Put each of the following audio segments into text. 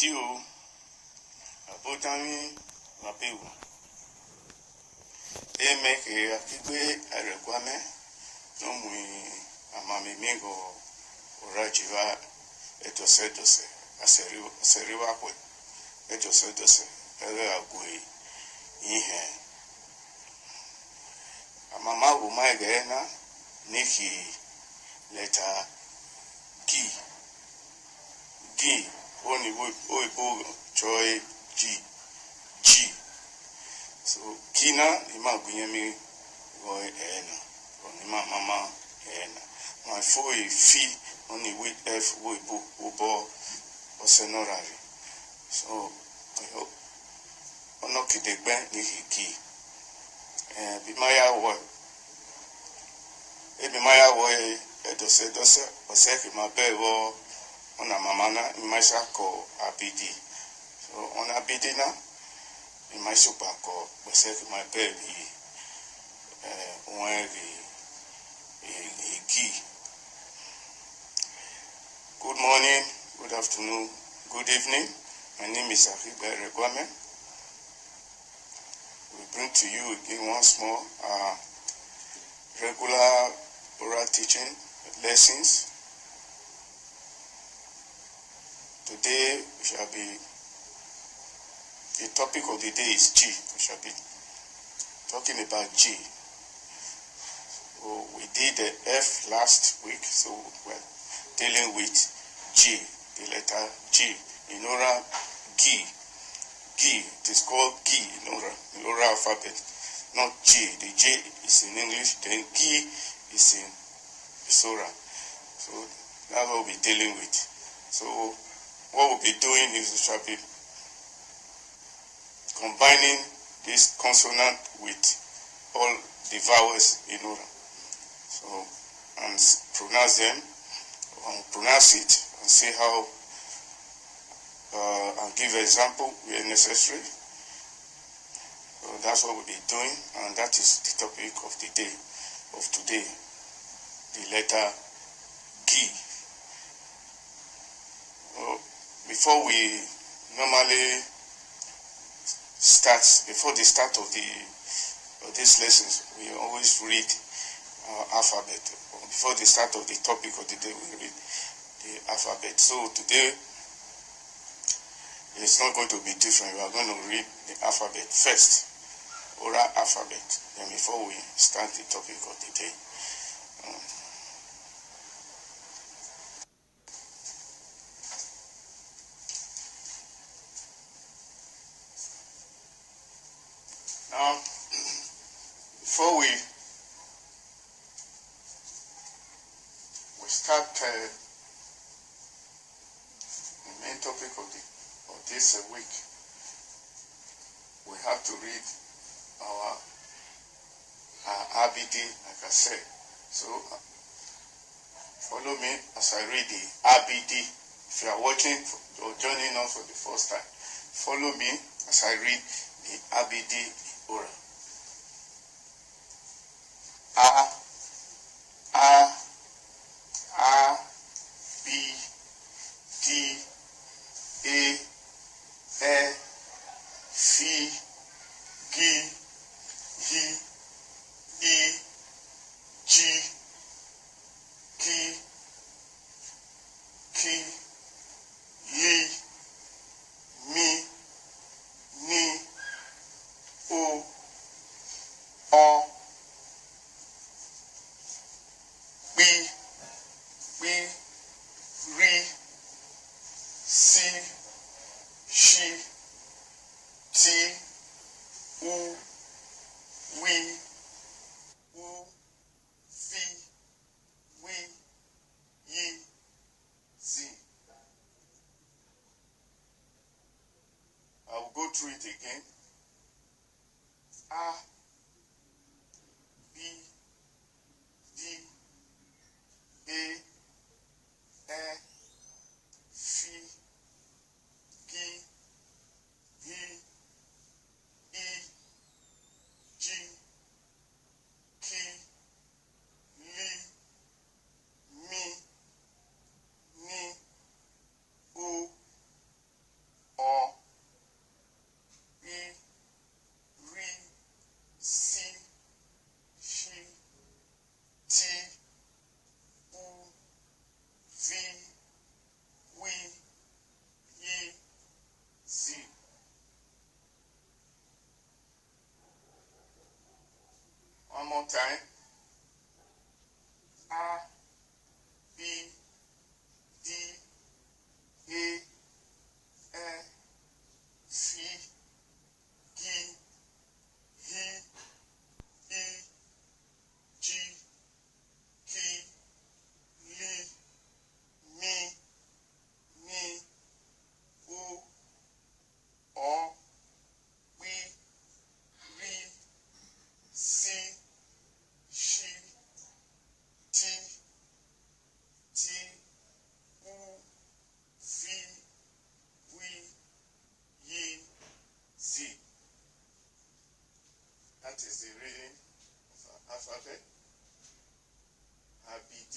Tio, Abotami, Mapewu. Make a kick a requirement. No, we amami mingo Rajiva etosedose, a seriwa, etosedose, Agui, Ihe. A mama will my gena, Niki, letter G, only Oibo, Joy, G. So, Kina, Imaguyami, Roy, Ena, Mama, Ena. My four fee only with F, Oibo, or Senorari. So, I hope. Onoki de Ben, Niki. Bimaya wa Ebimaya wa edose oseki mabe wo ona mamana imaisha ko abidi so ona abidi na imaisha pa ko oseki mabe bi gi. Good morning, good afternoon, good evening. My name is Akiba Regwame. We bring to you again once more our regular oral teaching lessons. Today the topic of the day is G. We shall be talking about G. So we did the F last week, so we're dealing with G, the letter G, in oral G. It is called G in oral alphabet, not G. The J is in English, then G is in Isora. So that's what we'll be dealing with. So what we'll be doing is we shall be combining this consonant with all the vowels in oral. So, and pronounce them, and pronounce it, and see how and give an example where necessary. So that's what we'll be doing, and that is the topic of the day, of today, the letter G. Before we normally start, before the start of these lessons, we always read our alphabet. Before the start of the topic of the day, we read the alphabet. So today, it's not going to be different. We are going to read the alphabet first, oral alphabet, then before we start the topic of the day. Now, before we start the main topic of this week, we have to read our RBD, like I said. So follow me as I read the RBD. If you are watching or joining us for the first time, follow me as I read the RBD oral. A, B, D, A, C, G, E, G, K, L, M, N, O, P, R, C, Sh, T, U, W, U, V, W, Y, Z. I will go through it again. A, B, D, A, C, G, E, G, K, L, M, N, O, more time. A, B, D, A, E, F, G, H, I, G, K, L, M, N, O, O, P, R, C, Sh, T, T, U, V, W, Y, Z. That is the reading of our alphabet. ABD,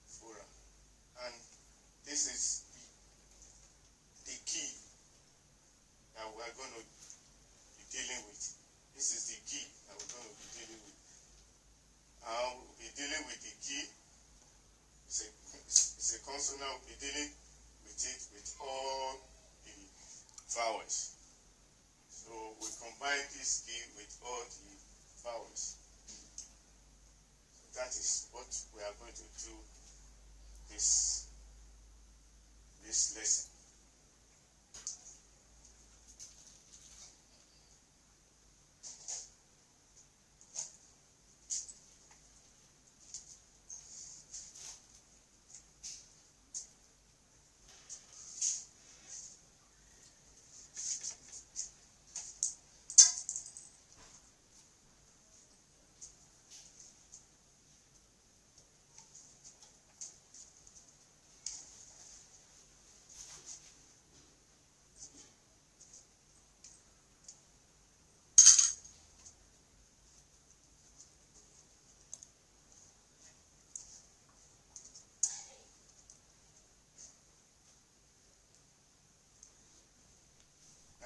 Fora. And this is the key that we are going to be dealing with. This is the key that we're going to be dealing with. We'll be dealing with the key. It's a consonant. We'll be dealing with it with all the vowels. So we combine this key with all the vowels. That is what we are going to do this lesson.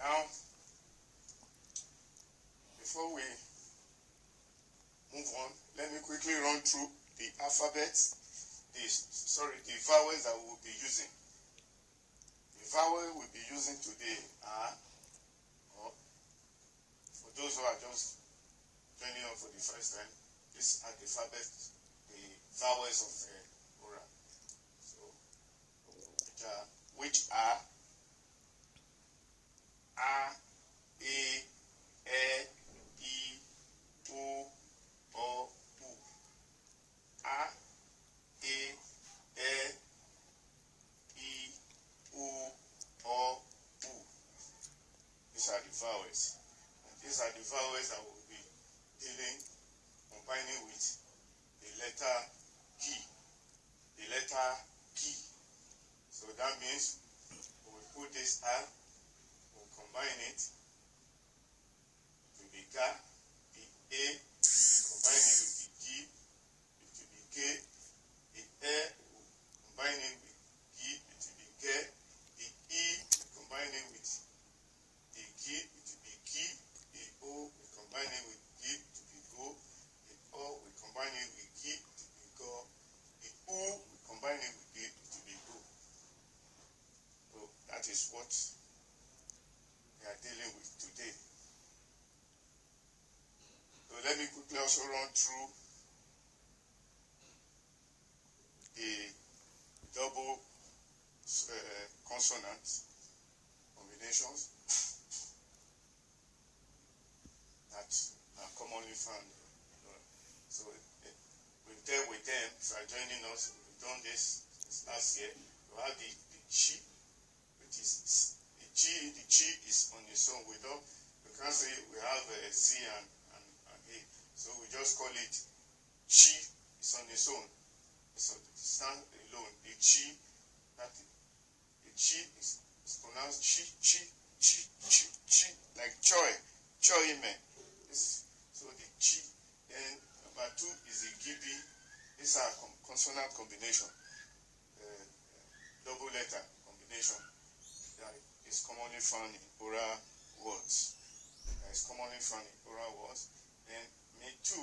Now, before we move on, let me quickly run through the alphabet, the vowels that we will be using. The vowel we'll be using today are, or for those who are just joining us for the first time, these are the alphabet, the vowels of the oral. So, which are A, E, I, O, U. A, E, I, O, U. These are the vowels. And these are the vowels that we'll be combining with the letter G. The letter G. So that means we'll put this R, we'll combine it to be G, the A, combine it with the G, it will be K, the E, combine it with G, it will be K, the E, combine it with the G, it will be G, the O, we combine it with G, it will be Go, the O, we combine it with G, it will be Go, the U, we combine it with G, it will be Go. So that is what we are dealing with today. So let me quickly also run through the double consonant combinations that are commonly found. So we've dealt with them. If you are joining us, we've done this last year. We have the chi, which is the chi is on its own. We can't say we have a C and A. So we just call it chi. It's on its own. So it stands alone. The chi, the chi is pronounced chi, like choy man. So the chi. Then number 2 is the gibi. These are consonant combination, double letter combination that is commonly found in oral words. Then me 2,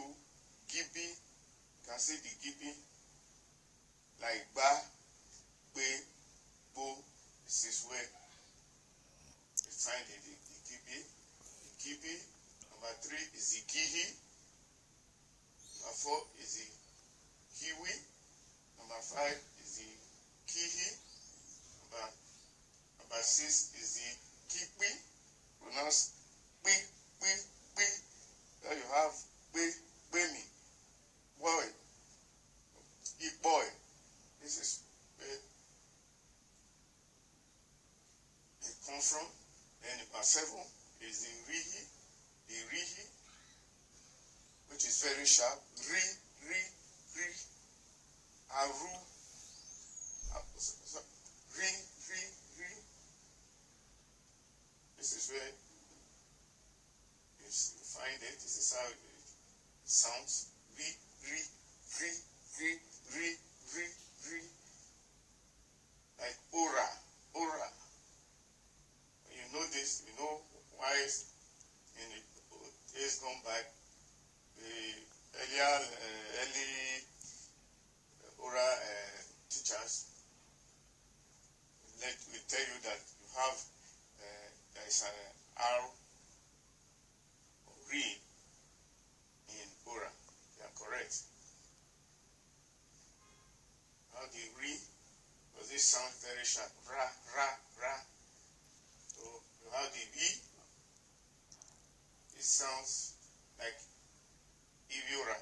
gibi. You can see the gibi like ba, be, bo. This is where you find the gibi. The gibi. Number 3 is the gihi. 4 is the kiwi. Number 5 is the kihi. Number 6 is the kipi, pronounced pi, pi, pi. Then you have pi, pimi, boy, boy. This is where they come from. Then number 7 is the rihi, which is very sharp. Ri, aru, ri. This is where you find it. This is how it sounds. Ri. Like ora. When you know this, you know why in the days gone by, the early ora teachers will tell you that you have there is an R or Re in ora. They are correct. How the Re, because this sounds very sharp. Ra. So you have the V. It sounds like Iviora,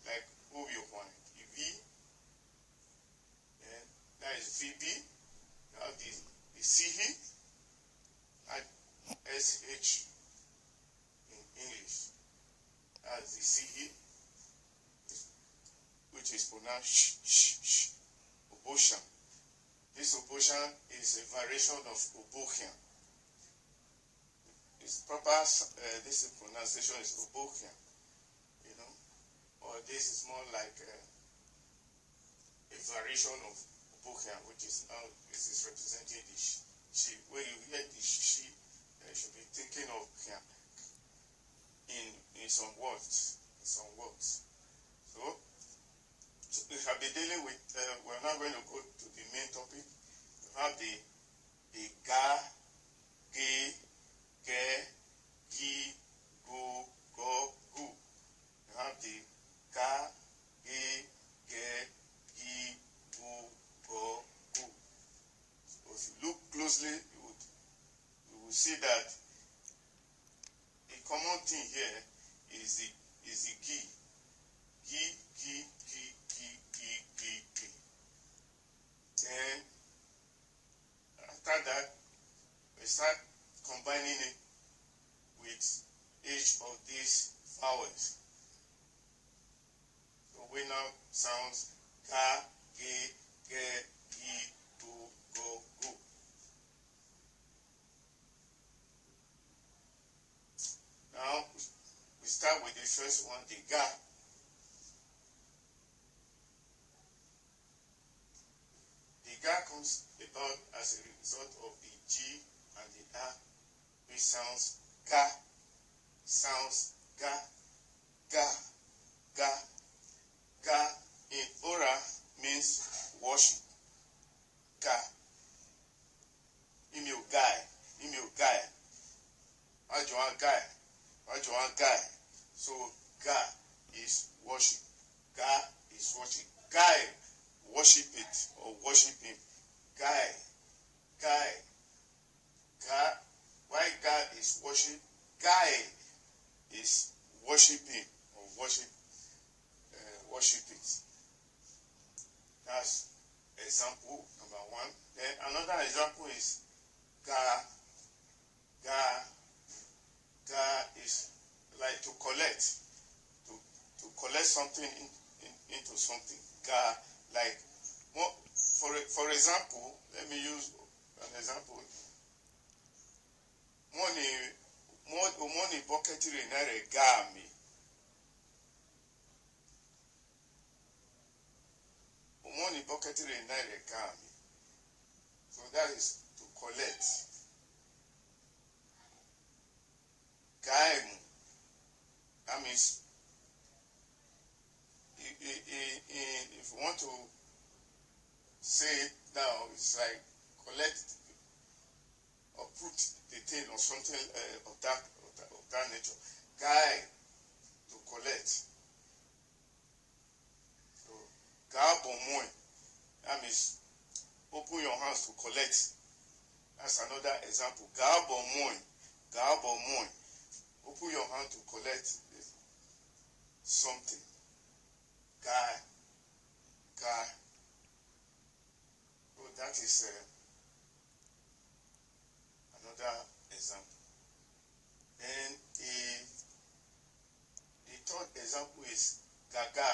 like Obiokwan. The V, and that is VB. You have the CH, and SH in English. That's the CH, which is pronounced sh. Oboshan. This Oboshan is a variation of Obokian. Its proper this pronunciation is Obokian, you know, or this is more like a variation of Obokian, which is now this is representing the she. When you hear the she, you should be thinking of Kian in some words. So we have been dealing with. We're now going to go to the main topic. We have the ga, ge, ge, gi, go, go, gu. You have the ga, ge, ge, gi, go, go, gu. So if you look closely, you will see that a common thing here is the gi. Gi. Then after that, we start combining it with each of these vowels. So we now sounds ga, ge, ge, gi, go, go, go. Now we start with the first one, the ga. The ga comes about as a result of the G and the A, which sounds ga, ga. Ga in ora means worship. Ga. Email guy. Ajuan guy. So ga is worship. Ga is worship. Guy, worship it or worship him. Guy. Why God is worship? Guy is worshiping or worship it. That's example number 1. Then another example is ga is like to collect something into something. Ga, like for example, let me use an example. Money bucket renere ga mi. Money bucket renere ga mi. So that is to collect. Gaemu. That means if you want to say it now, it's like collect or put the thing or something of that nature. Guy, to collect. Gabomoy. That means open your hands to collect. That's another example. Gabomoy. Gabomoy. Open your hand to collect something. Guy. So that is another example. Then the third example is gaga.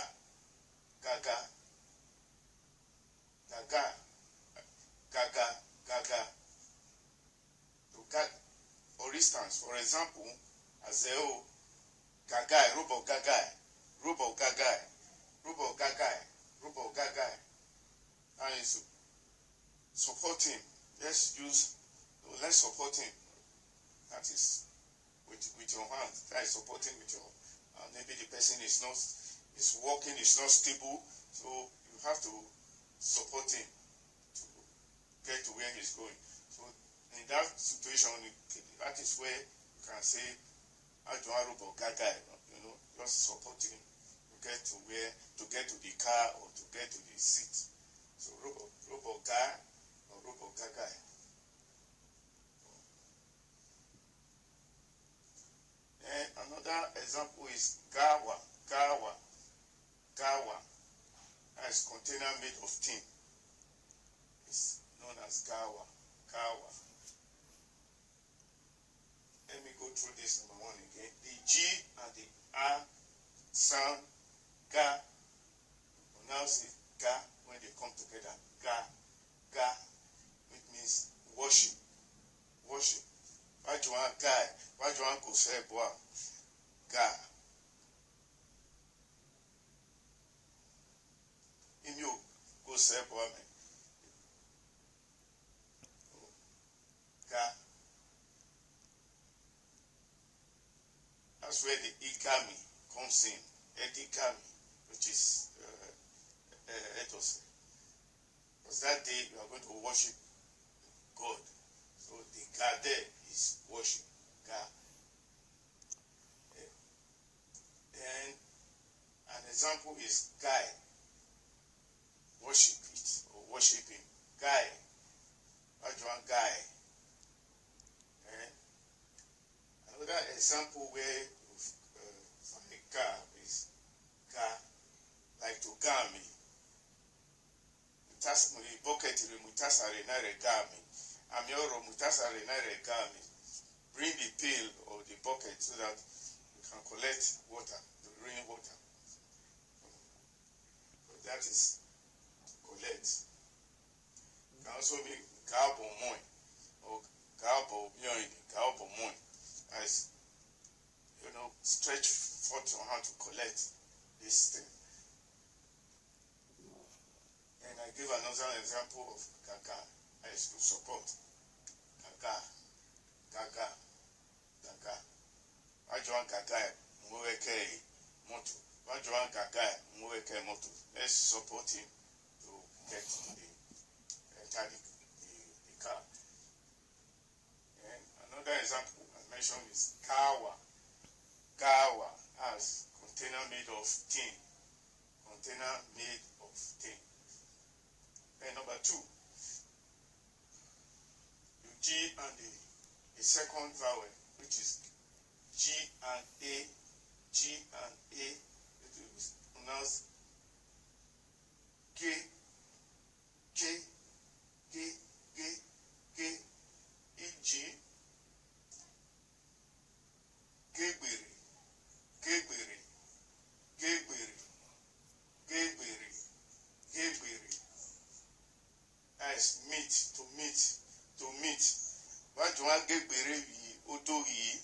For instance, for example, Azeo, gagai, robo gagai. And it's support him. Let's support him. That is with your hand. That is supporting with your maybe the person is walking, is not stable, so you have to support him to get to where he's going. So in that situation, that is where you can say Ajuarubo Gagai, just support him to get to the car or to get to the seat. So Robo Guy or Robo Gagai. And another example is Gawa. That is container made of tin. It's known as Gawa. Let me go through this number one again. The G and the R sound Ga. Pronounce it Ga when they come together. Ga. It means worship. Why do you want guy? Why do you want to say boy? Ga. In you go say boy man. Ga. That's where the Igami comes in. Edigami, which is ethos. Because that day you are going to worship God. So the God there is worship. God. Then an example is Guy. Worship it or worship him. Guy. What do you want Guy? Another example where you find Ga is Ga, like to Gami. Bucket mutasare na regami. Amioro mutasare na regami. Bring the pail or the bucket so that you can collect water, the rainwater. So that is collect. You can also make Gabo Moy or Gabo Bioini, Gabo Moy. As stretch forth your hand to collect this thing. And I give another example of Gaga as to support. Gaga. Wajuan Gaga Mweke Moto. Wajuan Gaga Mweke Moto. Let's support him to get the car. And another example I mentioned is Kawa as container made of tin. And number two, the G and the second vowel, which is G and A, it is pronounced G, E-G, Gebiri. As to meet. What do you want Gebiri Otogi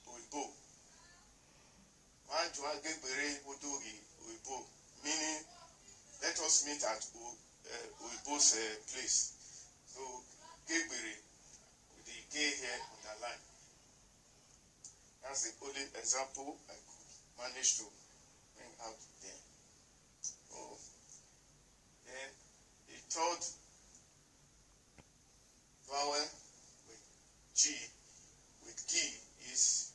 Oibo? Why do you want Gebiri Otogi Oibo? Meaning, let us meet at Oibo's place. So, Gebiri, with the G here on the line. That's the only example I could manage to bring out there. So, then the third vowel with G is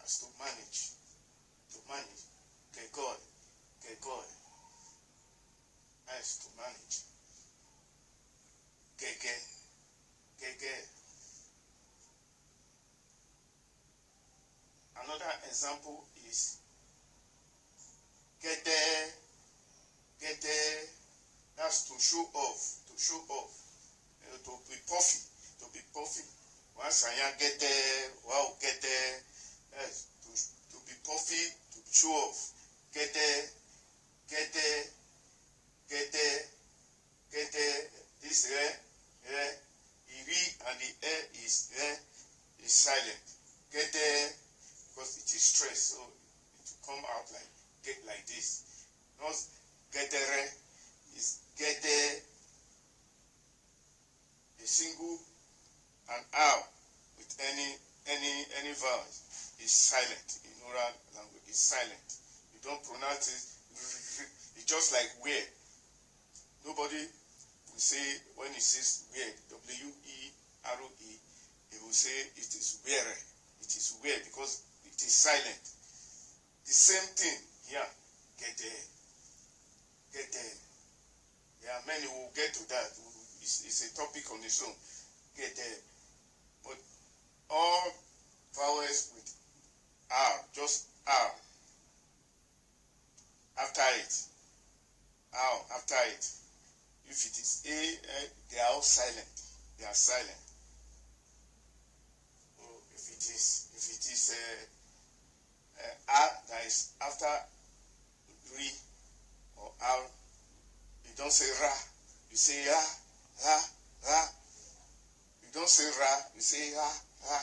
as to manage. To manage. Gegoi. Gegoi. As to manage. Gege. Gege. Another example is gede. Gede. That's to show off. To show off. To be puffy. To be puffy. Once I get there, wow, get there. Yes, to be puffy, to show off. Get there, get there, get there, get there. This iri and the is silent. Get there because it is stressed, so it will come out like get like this. Not get there is get there. A single and R with any vowel is silent. In oral language, is silent. You don't pronounce it. It's just like where. Nobody will say when it says where, W-E-R-O-E, he will say it is where. It is where because it is silent. The same thing here. Get there. Get there. There are many who will get to that. It's a topic on its own. Get there. But all vowels with R, just R. After it. R after it. If it is A, they are all silent. They are silent. So if it is R that is after re or R, you don't say ra. You say ra, ra, ra. You don't say ra, you say ra, ra.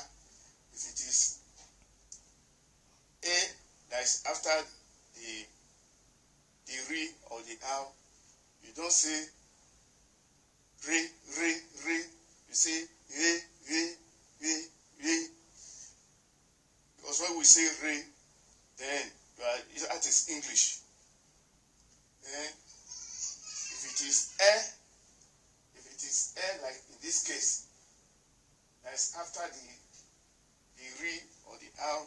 If it is A that is after the re or the R, you don't say re, re, re. You say re, re, re, re. Because when we say re, then that is English. Then if it is like in this case, that is after the re or the R,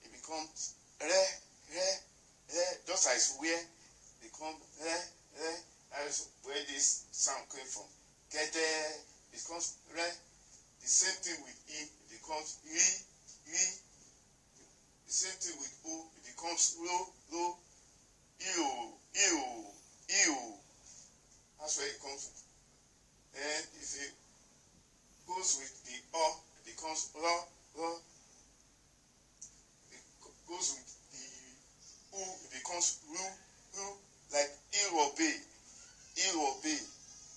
it becomes re, re, re, just as where become re, re. That is where this sound came from. Get there, it becomes re. The same thing with E, it becomes re, re. The same thing with O, it becomes lo, lo, ew, ew, ew. That's where it comes from. And if it goes with the O, it becomes lo, lo. It goes with the U, it becomes ru, ru. Like irobe, irobe,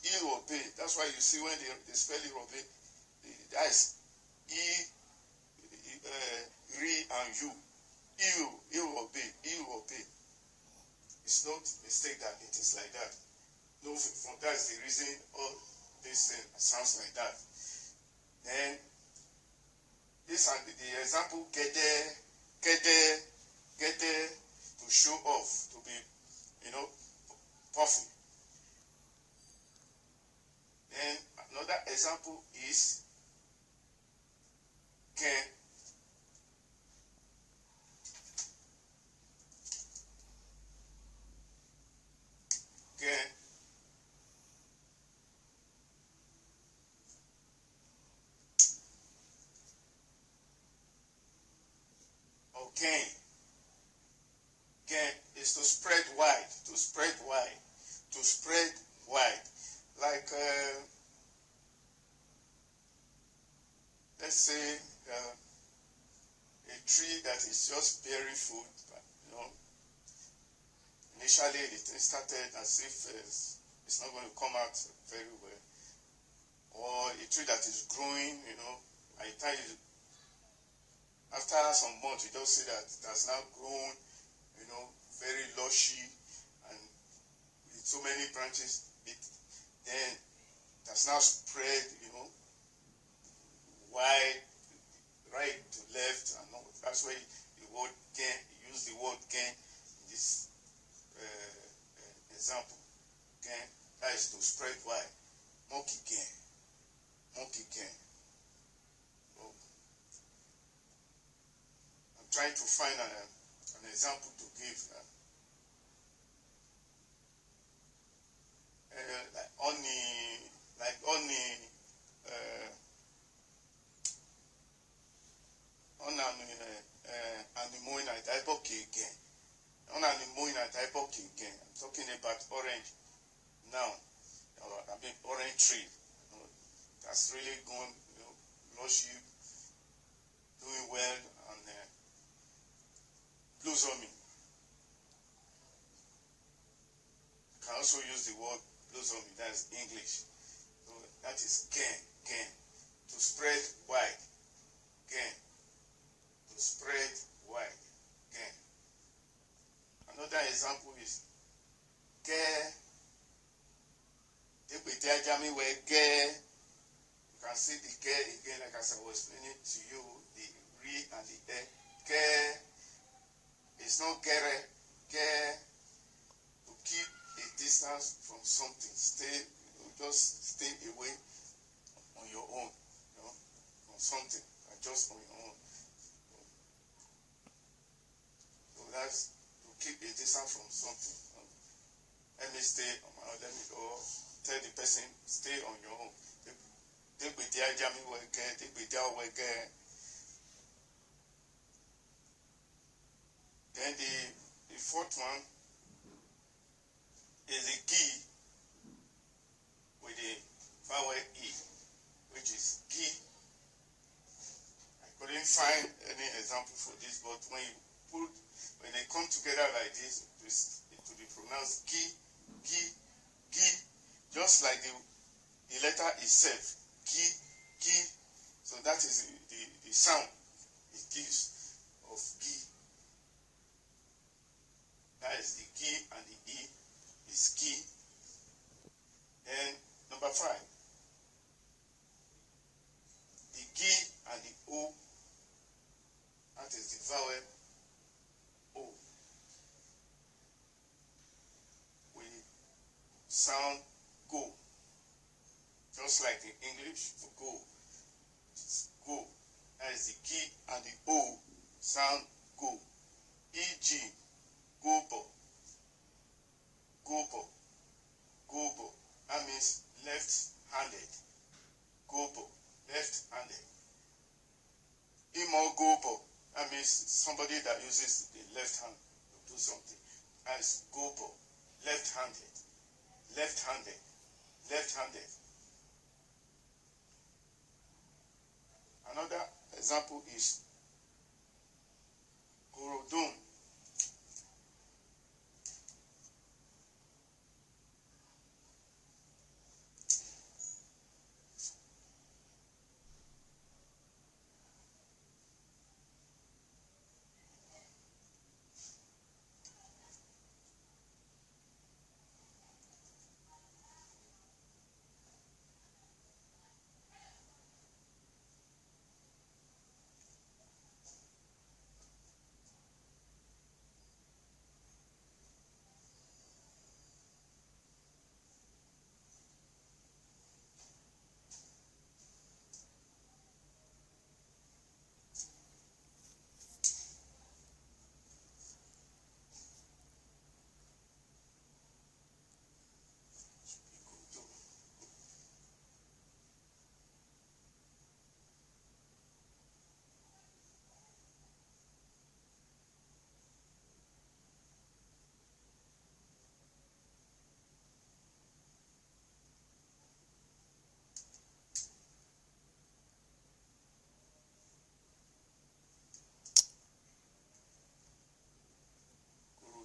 irobe. That's why you see when they spell irobe, that is re and u. Irobe, irobe. It's not a mistake that it is like that. No, that's the reason all this thing sounds like that. Then this and the example gede, gede, gede, to show off, to be, puffy. Then another example is gen. Gen. Or gain. Gain is to spread wide, to spread wide, to spread wide. Like, let's say a tree that is just bearing fruit, but, initially it started as if it's not going to come out very well. Or a tree that is growing, by the time after some months, you just see that it has now grown, very lushy and with so many branches. Then it has now spread, wide, right to left, and all. That's why the word gain, you use the word gain in this example. Gain, that is to spread wide. Monkey gain. Monkey gain. So, I'm trying trying to find an example to give. Like on animoina type of again. On animoina type of again. I'm talking about orange now. I mean orange tree. That's really going, lush you, doing well and blossoming. You can also use the word blossoming, that's English. So that is gain. To spread wide. Gain. To spread wide. Gain. Another example is ge. You can see the ge again, like as I was explaining to you, the re and the e. Ge. It's not gere. Ge. To keep a distance from something. Just stay away on your own, from something, just on your own. So that's to keep a distance from something. Let me stay on my own. Let me go. Tell the person, stay on your own. Then the fourth one is the key with the vowel E, which is key. I couldn't find any example for this, but when they come together like this, it will be pronounced key, just like the letter itself, key. So that is the sound it gives of key. That is the key and the E is key. Then number 5, the key and the O, that is the vowel O. We sound go, just like in English for go. It's go. That is the key and the O sound go. E.g. Gobo. That means left-handed. Gobo, left-handed. Imo gobo. That means somebody that uses the left hand to do something. That is gobo, left-handed. Another example is Gorodun.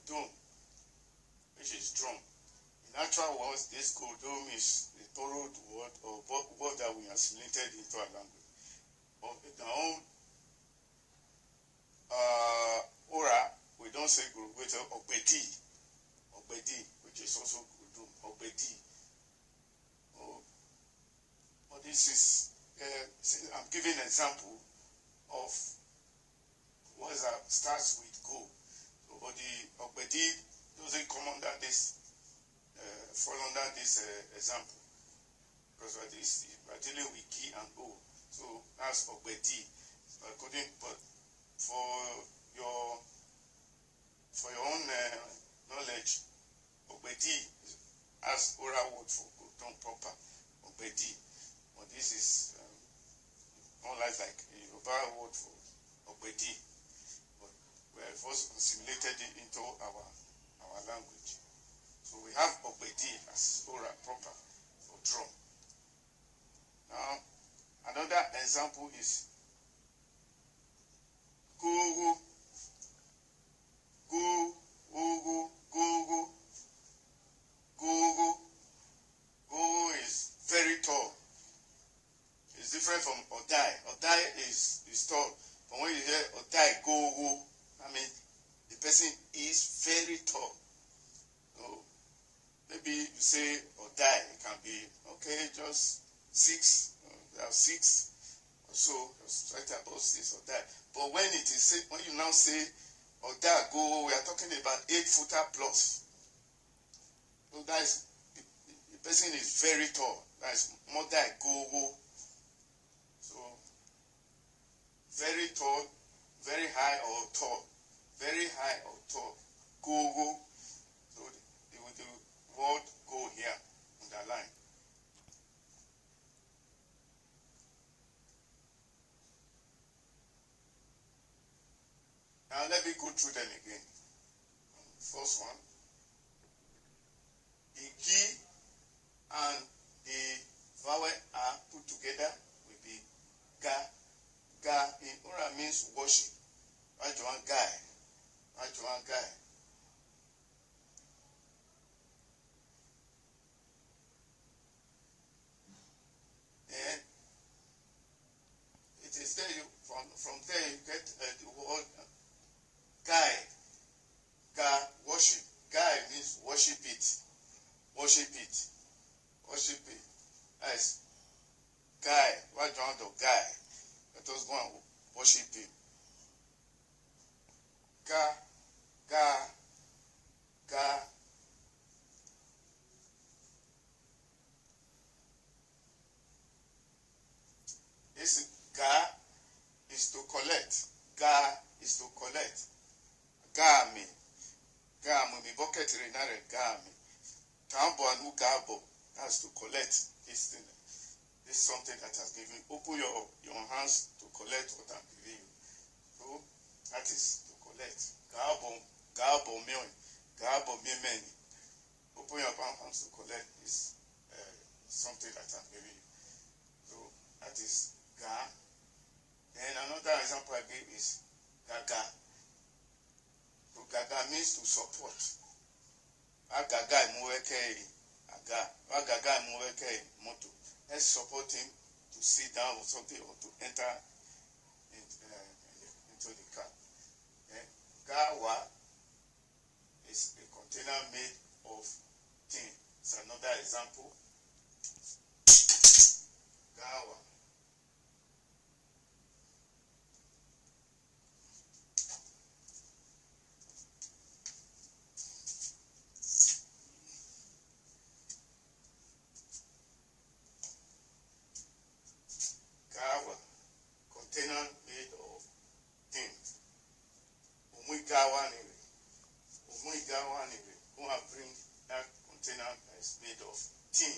Dome, which is drum. In actual words, this dome is a borrowed word or word that we assimilated into our language. But in our own aura, we don't say guru, we say obedi, which is also dome, obedi. But this is, I'm giving an example of what starts with go. But the obedi doesn't come under this, fall under this example, because we're dealing with key and O. So that's obedi. But for your for your own knowledge, Obedi as oral word for go done proper. Obedi, but this is more like a Yoruba word for Obedi, but we have also assimilated it into our language. So we have Obedi as oral proper for drum. Now another example is go, go, go, go, go. Go is very tall. It's different from Odai. Odai is tall. But when you hear Odai go, I mean the person is very tall. So maybe you say Odai, it can be okay, just 6, there are 6 or so, just right above 6 Odai. But when it is when you now say Odai go, we are talking about 8-footer plus. So that is the person is very tall. That is Modai go. So very tall, very high or tall, very high or tall, go. So the word go here underline. Now let me go through them again. First one, the key and the vowel are put together will be ga. Ga in Ura means worship. Rajuan guy. And it is there from there you get the word guy. Ga, worship. Guy means worship it. As guy, Rajuan the guy. Let us go and worship him. Ga. This ga is to collect. Ga is to collect. Ga me mi bucket renare ga me. Tambo anu gabo. That's to collect this thing. This is something that has given. Open your hands to collect what I'm giving you. So that is to collect. Gabo mimeni. Open your hands to collect this something that I'm giving you. So that is ga. Then another example I give is gaga. So gaga means to support. Agaga imuweke aga. Agaga imuweke moto. Let's support him to sit down or something or to enter into the car. Gawa is a container made of tin. It's another example. Gawa. Gawa, container made of tin. Umuigawa nere. Go and bring that container that is made of tin.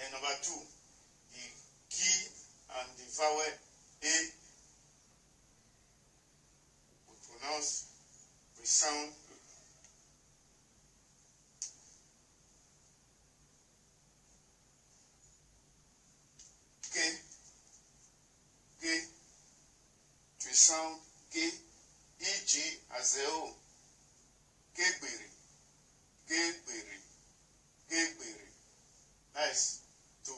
And number 2, the key and the vowel A we pronounce, we sound. Ge, we sound ge, e.g. as a o. Gegbere. Nice. To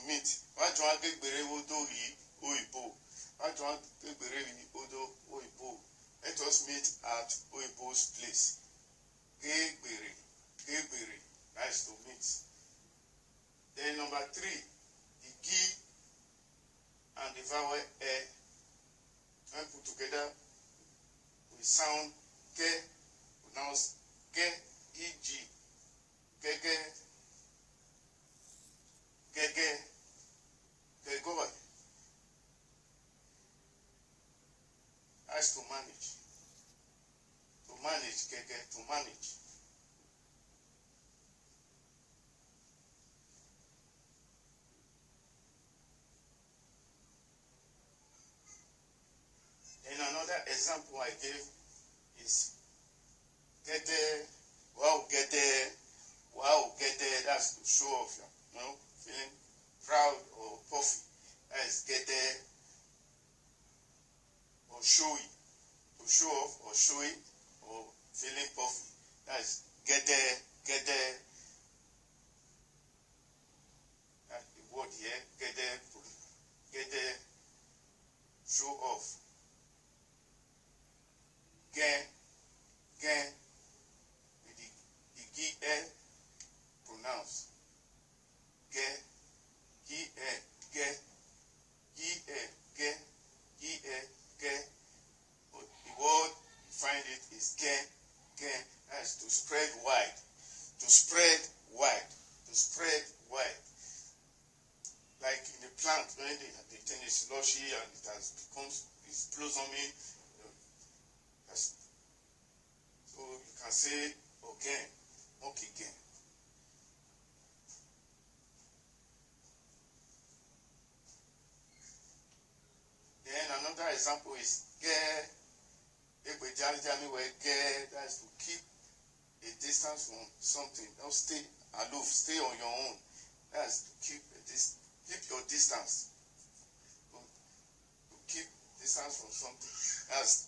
meet. Wajuan gegbere odo yi oibo. Wajuan gegbere yi odo oibo. Let us meet at Oibo's place. Gegbere. Nice to meet. Then number 3, the gi and the vowel e. When put together, we sound ge, pronounce ge, e.g. Gege. That's to manage. To manage, to manage. And another example I gave is wow, that's to show off, feeling proud or puffy. That is or showy. To show off or showy or feeling puffy. That is that's the word here, show off. Gen, with the G-L pronounce. But the word you find it is gen. That's to spread wide. To spread wide. To spread wide. Like in a plant, when the thing is slushy and it has it's blossoming. So you can say again, okay again. Then another example is that's to keep a distance from something. Don't stay aloof, stay on your own. That's to keep your distance. To keep distance from something. That's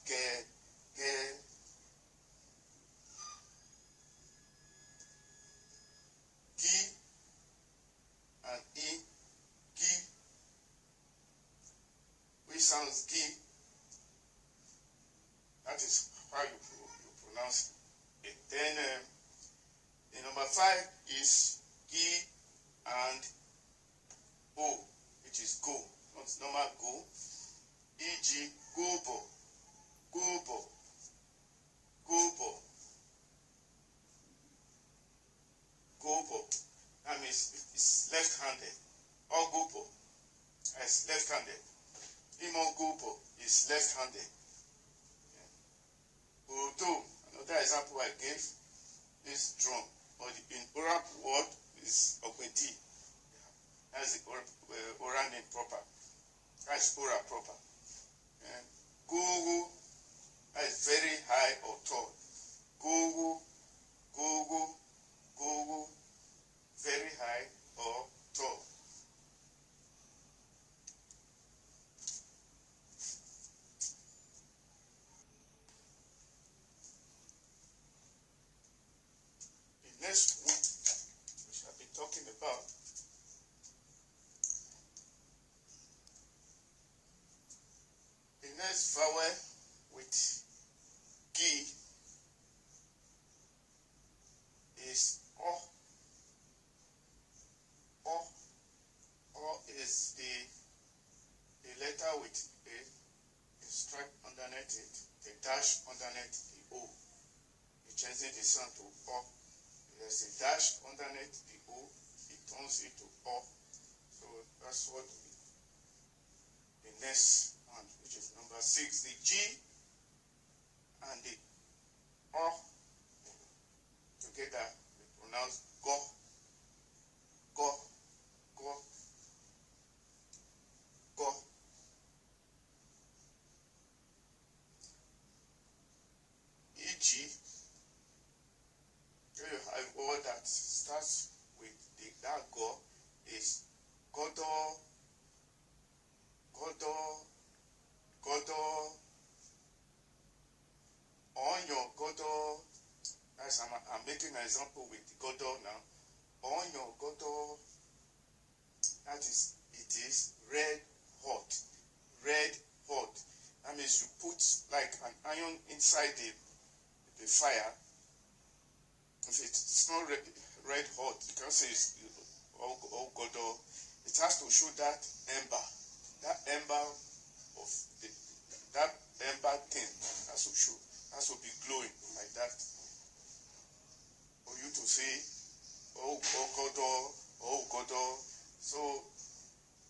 G and E, G, which sounds G. That is how you pronounce it. Then the number 5 is G and O, which is go. Not normal go. E.g. go ball. That means it's left-handed. Or go ball is left-handed. Imo go ball is left-handed. Although another example I gave is drum, or in oral word is ogbedi. That's the oral name proper. That's oral proper. And go is very high or tall. Go, very high or tall. The next one, which I've been talking about, the next vowel with G is O. O is the letter with a stripe underneath it, the dash underneath the O. It changes the sound to O. There's a dash underneath the O, it turns it to O. So that's what the next one, which is number 6, the G and the O together, we pronounce go. E.g., you have a word that starts with that go is godo, onyo, godo. As I'm making an example with godo now. Onyo, godo. That is, it is red hot. That means you put like an iron inside the fire. If it's not red hot, you can say it's godo. It has to show that ember of that ember thing has to show, has to be glowing like that. For you to say, oh godo. So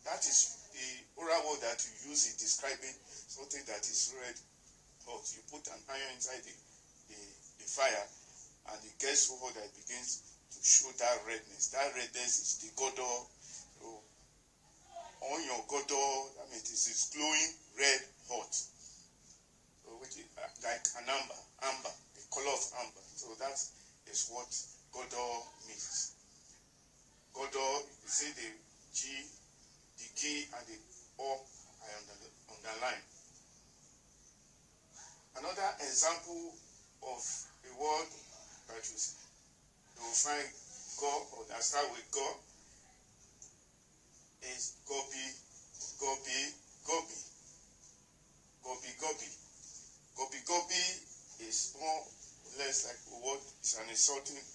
that is the oral word that you use in describing something that is red hot. You put an iron inside the fire, and it gets so hot that it begins to show that redness. That redness is the godor. So on your godor, that means it is glowing red hot. So which is like an amber, the color of amber. So that is what godor means. Godor, you see the G and the O I underline. Another example of a word that you will find go or that start with go is gobi, gobi, gobi. Gobi, gobi. Gobi, gobi is more or less like a word, it's an insulting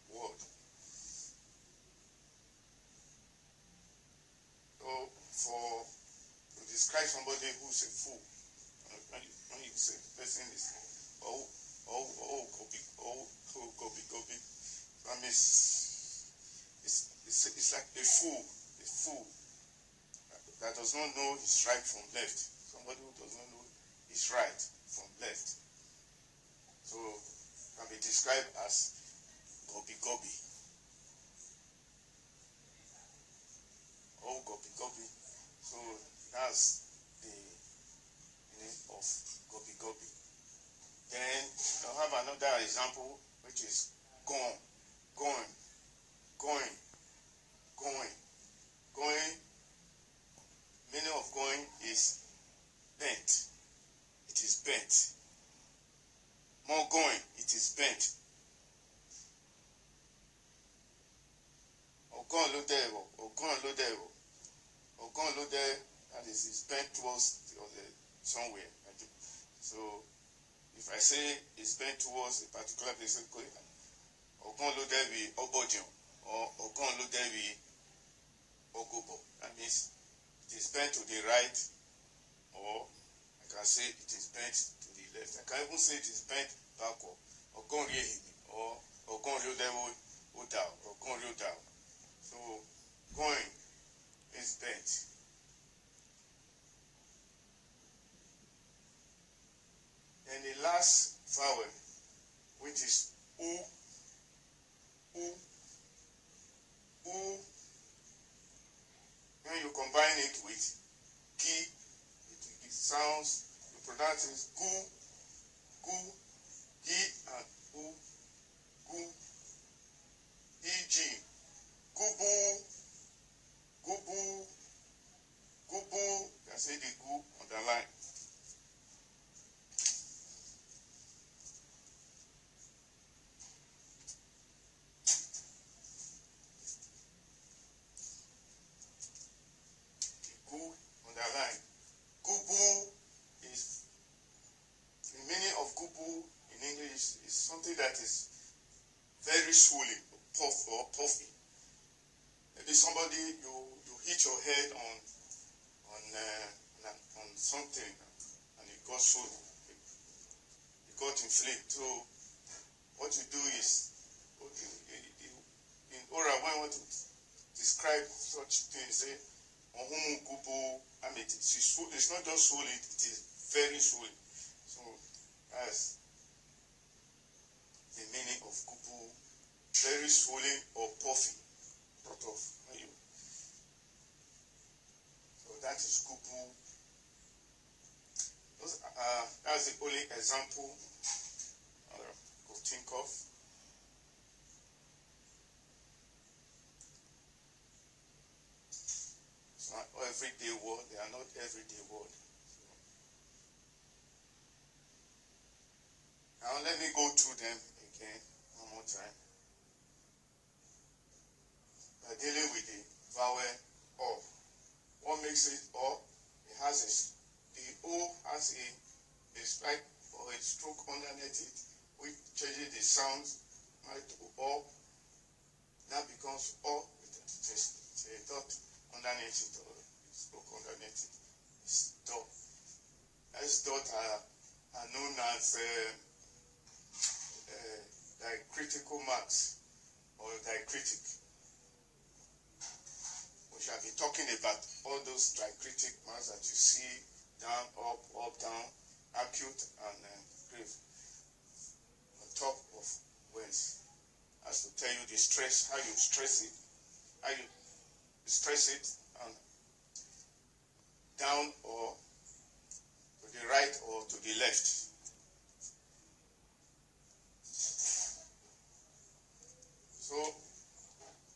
word. So to describe somebody who's a fool, when you say the person is gobi, gobi, that means it's like a fool that does not know his right from left. Somebody who does not know his right from left. So can be described as gobi, gobi. Oh, gobi, gobi. So that's the meaning of gobi, gobi. Then I'll have another example, which is going. Meaning of going is bent. It is bent. More going, it is bent. Ogon lo there, that is bent towards the other somewhere. So if I say it's bent towards a particular place, Ogon lo there be Obodion, or Ogon lo there be Ogobo. That means it is bent to the right, or I can say it is bent to the left. I can even say it is bent backward. Ogon Riehimi, or Ogon Rio Devo Odao, or Ogon Rio Dao. So going is bent. And the last vowel, which is U, when you combine it with ki, it sounds, you pronounce it gu, gi and u, gu, eg, gubu, you can say the gu on the line. Underline. Gubu is, the meaning of gubu in English is something that is very swollen, puffy. Maybe somebody you hit your head on something and it got swollen, it got inflamed. So what you do is, in oral, when I want to describe such things, say Ohumu gubu, I mean, it's not just swollen, it is very swollen. So that's the meaning of gubu, very swollen or puffy. So that is gubu. That's the only example I could think of. It's not everyday word. They are not everyday word. Now let me go through them again one more time. We're dealing with the vowel O. What makes it O? It has the O has a spike or a stroke underneath it, which changes the sound to O. That becomes O. It's a dot underneath it, or a stroke underneath it. It's dot. These dots are known as diacritical marks or diacritic. We shall be talking about all those diacritic marks that you see down, up, down, acute and grave on top of words. As to tell you the stress, how you stress it, and down or to the right or to the left. So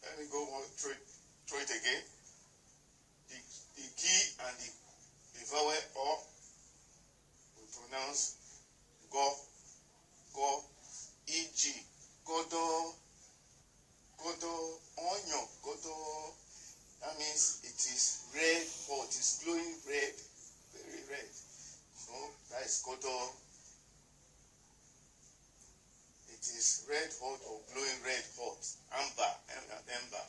let me go on through it again. The key and the vowel O we pronounce go, e.g. godo, onion, godo. That means it is red hot, it is glowing red, very red. So that is godo. It is red hot or glowing red hot. Amber, sorry, not amber.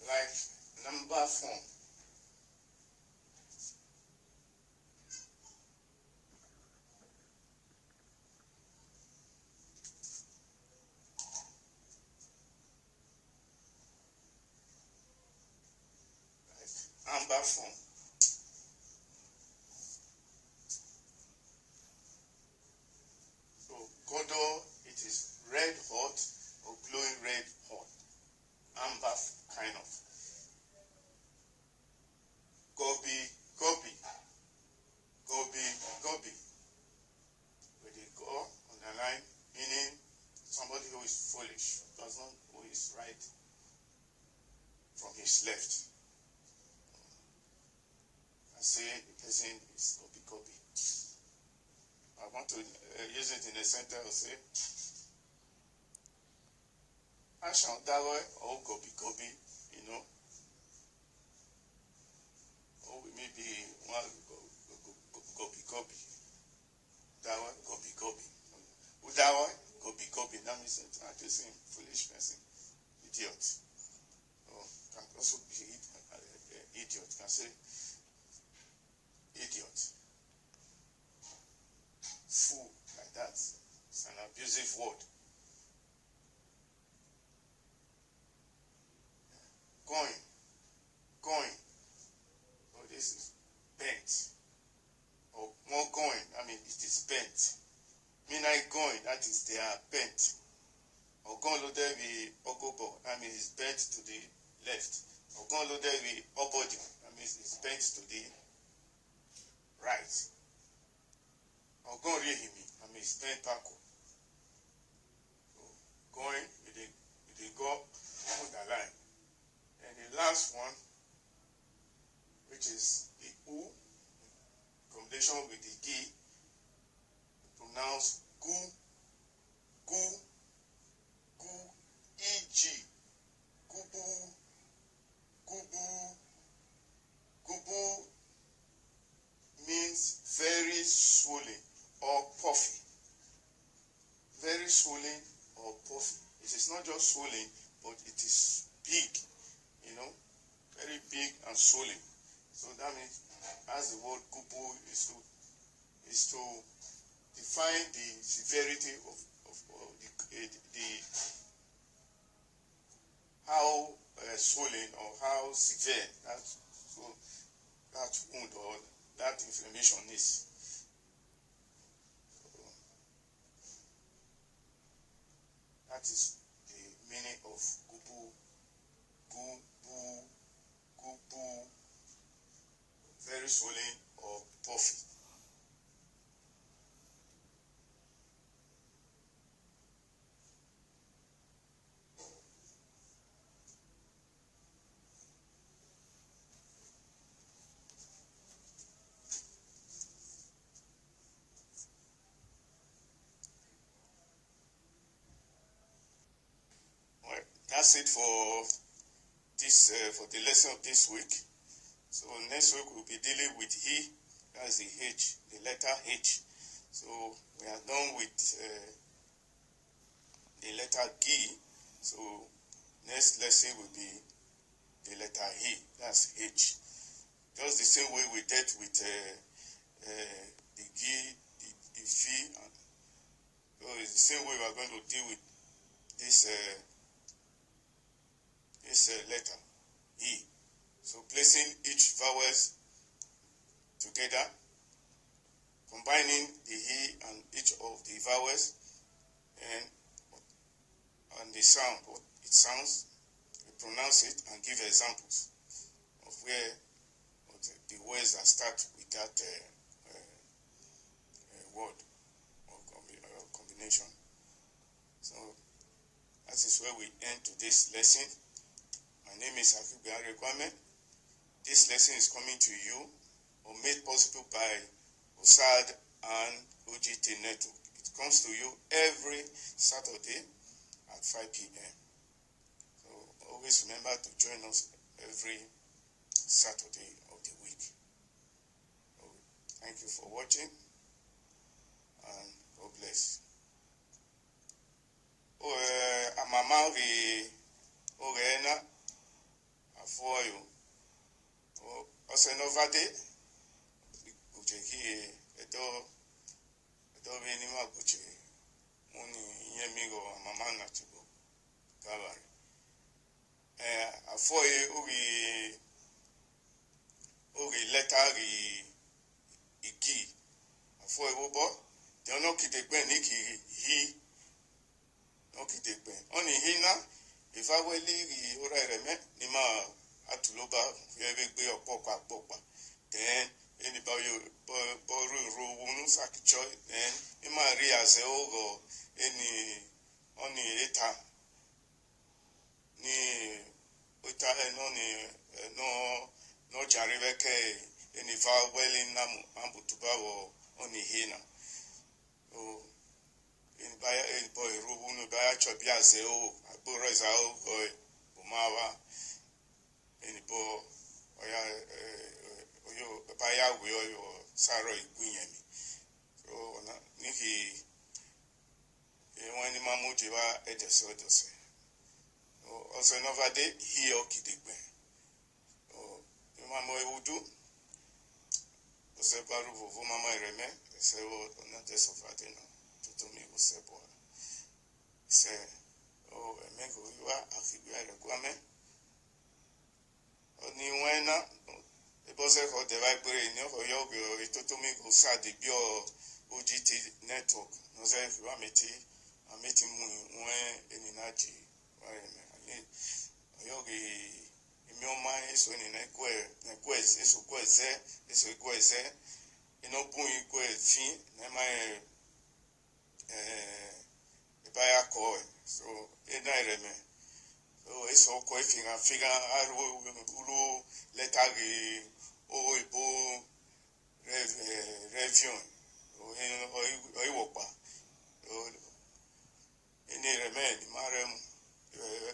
Like number form. Amber form. So godo, it is red hot or glowing red hot. Amber kind of. Gobi. With the go on the line, meaning somebody who is foolish, who is right from his left. I say the person is gobi. I want to use it in a sentence. I'll say, Ashan dawe or gobi, you know. Or maybe one gobi. Dawa gobi. Udawa gobi. That means I just saying foolish person, idiot. Or can also be idiot. Can say idiot, fool, like that. It's an abusive word. Going. Oh, this is bent. Or more going. I mean, it is bent. Midnight going, that is they are bent. Or going lo there be ogobo, that means it's bent to the left. Or going lo there be obody, that means it's bent to the right. Or going rehimi, that means bent backward. So going, they go on the line. And the last one, which is the U, combination with the G, pronounce gu, e.g. Gubu means very swollen or puffy. Very swollen or puffy. It is not just swollen, but it is big, very big and swollen. So that means, as the word gubu is to define the severity of the how swollen or how severe that wound or that inflammation is. So that is the meaning of gubu, very swollen or puffy. Well, that's it for this for the lesson of this week. So next week we'll be dealing with he, that's the H, the letter H. So we are done with the letter G. So next lesson will be the letter E, that's H. Just the same way we dealt with the G, the F, and so it's the same way we are going to deal with this letter E. So placing each vowels together, combining the E and each of the vowels, and the sound, what it sounds, we pronounce it and give examples of where the words that start with that word or combination. So that is where we end today's lesson. My name is Akigbe Arekwame. This lesson is coming to you or made possible by OSAD and OGT Network. It comes to you every Saturday at 5 p.m. So always remember to join us every Saturday of the week. So thank you for watching and God bless. Amama Ogena Afoyo Osenovade Ujeki Edo Venima Gucci Muni Yemigo Amama Natubo Gavari Afoye Ugi letter Igi Afoye Ubo they are not kidding he okidegbe oni hina if I will leave ora reme nima atuloba yebegbe opopa then anybody boru ro sakicho then ima ri as ogo any oni eta ni uta no jaribeke any vowel in namu ambutuba wo oni hina o in baya el boy rubu no baya chobia zeo aboro zao boy umawa in bo oyo baya we oyo saro igunyemi so na niki wani mamuji wa edesodose also another day he okidegbe o mama ewudu ose baru vovo mama ireme se o na desofate na to me was a boy. Say, oh, Emeko, you are Akigbe Arekwame. Oni wena, the boss of the library in your yoga, it to me go sad the bio OGT network. No, say, if you are meeting, I'm meeting when in Naji. Yogi, in your mind, is when in a quest, is a quest, you know, Pui quest, my. Baya koi so reme so it's all quite figure ulu letagi o ibo review o iwopa o ini reme marem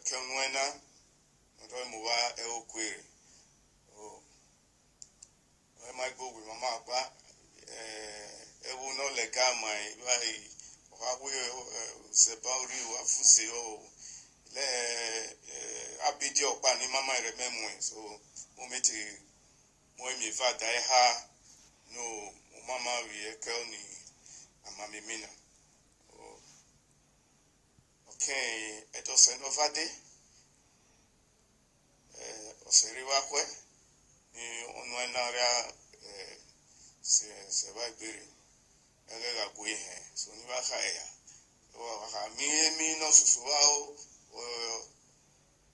kenwena ndo muwa e okwere o my go with mama ba ewu no lega my like se bauri wa fuse o le abidi opa ni mama rememwe so momenti mi va dai ha no mama wi ekel ni amami mina o okay eto se novade o se riwa kwe ni onu enara se va ibere ga gwe he so ni ba kha ya o ha mi no susuwa o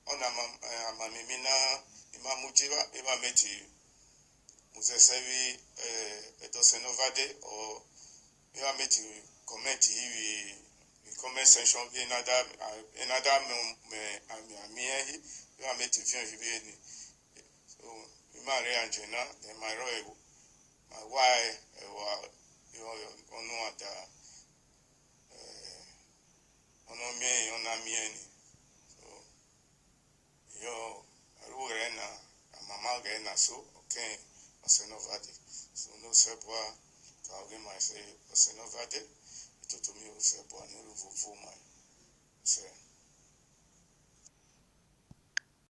ona mami na imamujiwa imameti musesevi eto senovade o imameti comment hivi comment section another me imameti fion hivi ni so imare anjena then my royal my wife ono ada ono mi ona mieni so yo aruere na mama ga na so okay osenovade so no sepwa ka oge mai say osenovade itoto mi osepwa ni ruvu mai se